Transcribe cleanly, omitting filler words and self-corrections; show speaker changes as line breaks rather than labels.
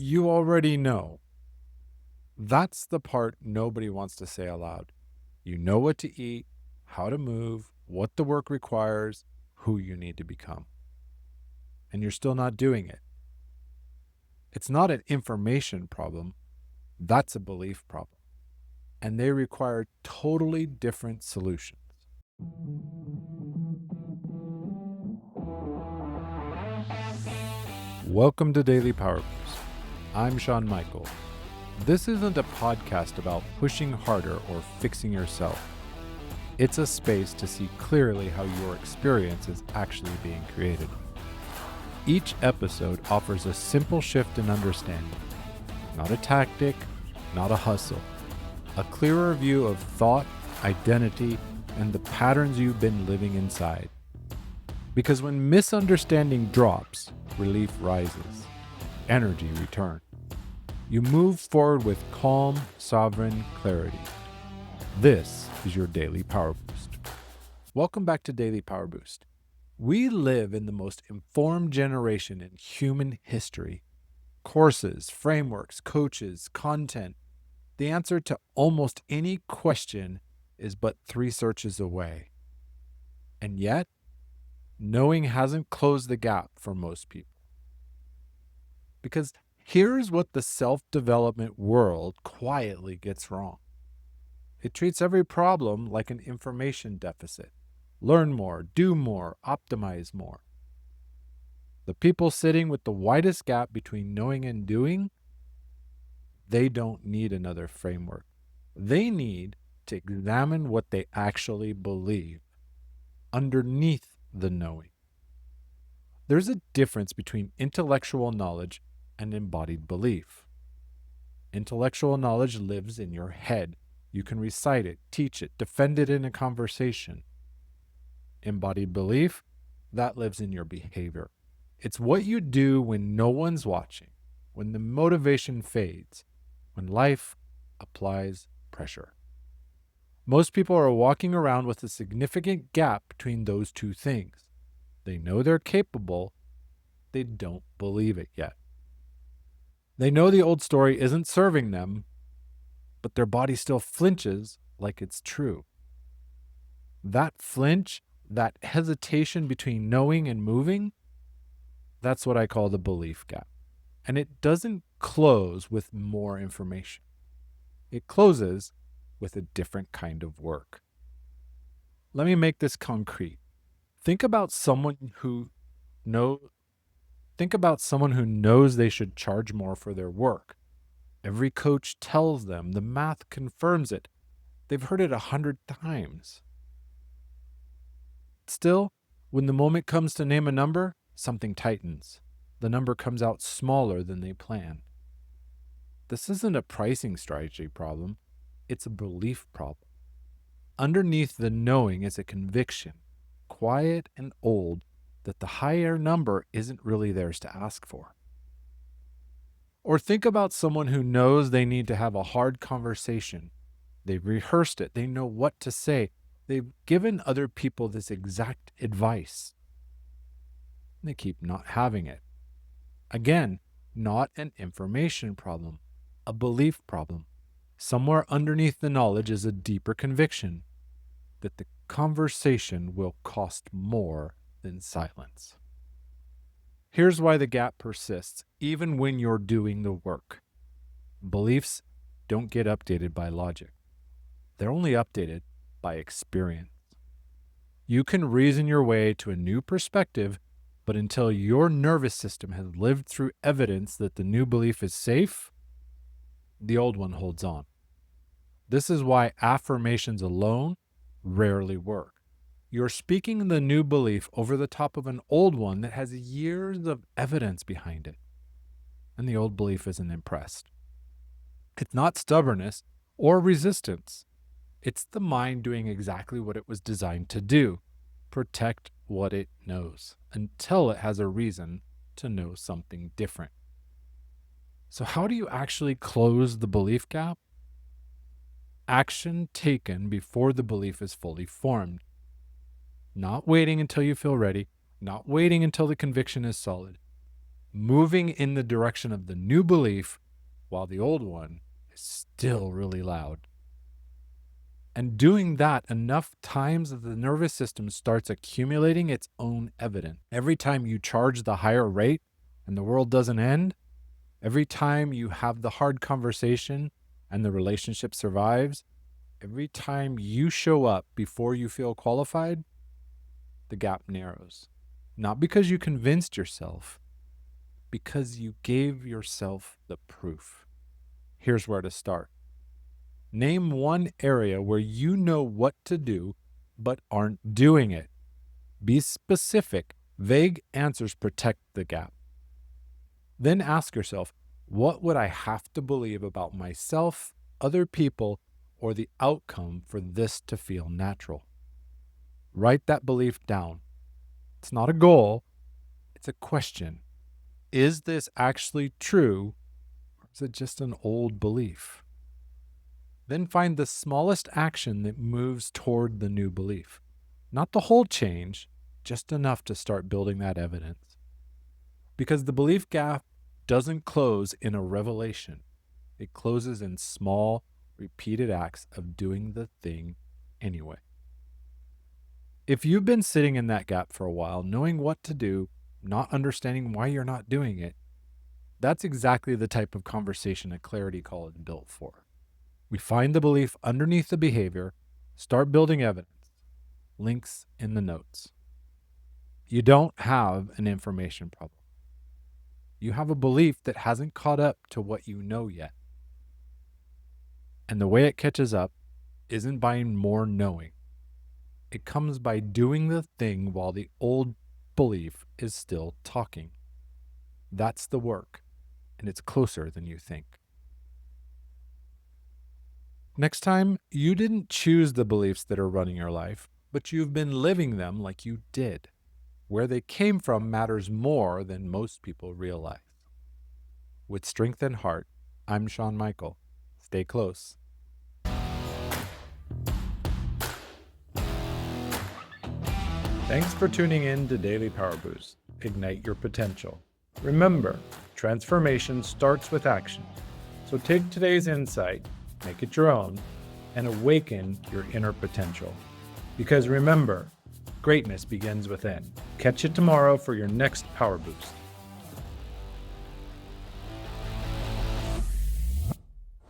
You already know. That's the part nobody wants to say aloud. You know what to eat, how to move, what the work requires, who you need to become. And you're still not doing it. It's not an information problem, that's a belief problem. And they require totally different solutions. Welcome to Daily Power Boost. I'm Sean Michael. This isn't a podcast about pushing harder or fixing yourself. It's a space to see clearly how your experience is actually being created. Each episode offers a simple shift in understanding, not a tactic, not a hustle, a clearer view of thought, identity, and the patterns you've been living inside. Because when misunderstanding drops, relief rises, energy returns. You move forward with calm, sovereign clarity. This is your Daily Power Boost. Welcome back to Daily Power Boost. We live in the most informed generation in human history. Courses, frameworks, coaches, content. The answer to almost any question is but 3 searches away. And yet, knowing hasn't closed the gap for most people. Because here's what the self-development world quietly gets wrong. It treats every problem like an information deficit. Learn more, do more, optimize more. The people sitting with the widest gap between knowing and doing, they don't need another framework. They need to examine what they actually believe underneath the knowing. There's a difference between intellectual knowledge and embodied belief. Intellectual knowledge lives in your head. You can recite it, teach it, defend it in a conversation. Embodied belief, that lives in your behavior. It's what you do when no one's watching, when the motivation fades, when life applies pressure. Most people are walking around with a significant gap between those two things. They know they're capable, they don't believe it yet. They know the old story isn't serving them, but their body still flinches like it's true. That flinch, that hesitation between knowing and moving, that's what I call the belief gap. And it doesn't close with more information. It closes with a different kind of work. Let me make this concrete. Think about someone who knows they should charge more for their work. Every coach tells them, the math confirms it. They've heard it 100 times. Still, when the moment comes to name a number, something tightens. The number comes out smaller than they planned. This isn't a pricing strategy problem. It's a belief problem. Underneath the knowing is a conviction, quiet and old, that the higher number isn't really theirs to ask for. Or think about someone who knows they need to have a hard conversation. They've rehearsed it. They know what to say. They've given other people this exact advice. They keep not having it. Again, not an information problem, a belief problem. Somewhere underneath the knowledge is a deeper conviction that the conversation will cost more than silence. Here's why the gap persists, even when you're doing the work. Beliefs don't get updated by logic. They're only updated by experience. You can reason your way to a new perspective, but until your nervous system has lived through evidence that the new belief is safe, the old one holds on. This is why affirmations alone rarely work. You're speaking the new belief over the top of an old one that has years of evidence behind it, and the old belief isn't impressed. It's not stubbornness or resistance. It's the mind doing exactly what it was designed to do, protect what it knows, until it has a reason to know something different. So how do you actually close the belief gap? Action taken before the belief is fully formed. Not waiting until you feel ready, not waiting until the conviction is solid. moving in the direction of the new belief while the old one is still really loud. And doing that enough times that the nervous system starts accumulating its own evidence. Every time you charge the higher rate and the world doesn't end, every time you have the hard conversation and the relationship survives, every time you show up before you feel qualified, the gap narrows. Not because you convinced yourself, because you gave yourself the proof. Here's where to start. Name one area where you know what to do, but aren't doing it. Be specific. Vague answers protect the gap. Then ask yourself, what would I have to believe about myself, other people, or the outcome for this to feel natural? Write that belief down. It's not a goal, it's a question. Is this actually true, or is it just an old belief? Then find the smallest action that moves toward the new belief. Not the whole change, just enough to start building that evidence. Because the belief gap doesn't close in a revelation. It closes in small, repeated acts of doing the thing anyway. If you've been sitting in that gap for a while, knowing what to do, not understanding why you're not doing it, that's exactly the type of conversation a clarity call is built for. We find the belief underneath the behavior, start building evidence. Links in the notes. You don't have an information problem. You have a belief that hasn't caught up to what you know yet. And the way it catches up isn't by more knowing. It comes by doing the thing while the old belief is still talking. That's the work, and it's closer than you think. Next time, you didn't choose the beliefs that are running your life, but you've been living them like you did. Where they came from matters more than most people realize. With strength and heart, I'm Sean Michael. Stay close. Thanks for tuning in to Daily Power Boost. Ignite your potential. Remember, transformation starts with action. So take today's insight, make it your own, and awaken your inner potential. Because remember, greatness begins within. Catch you tomorrow for your next Power Boost.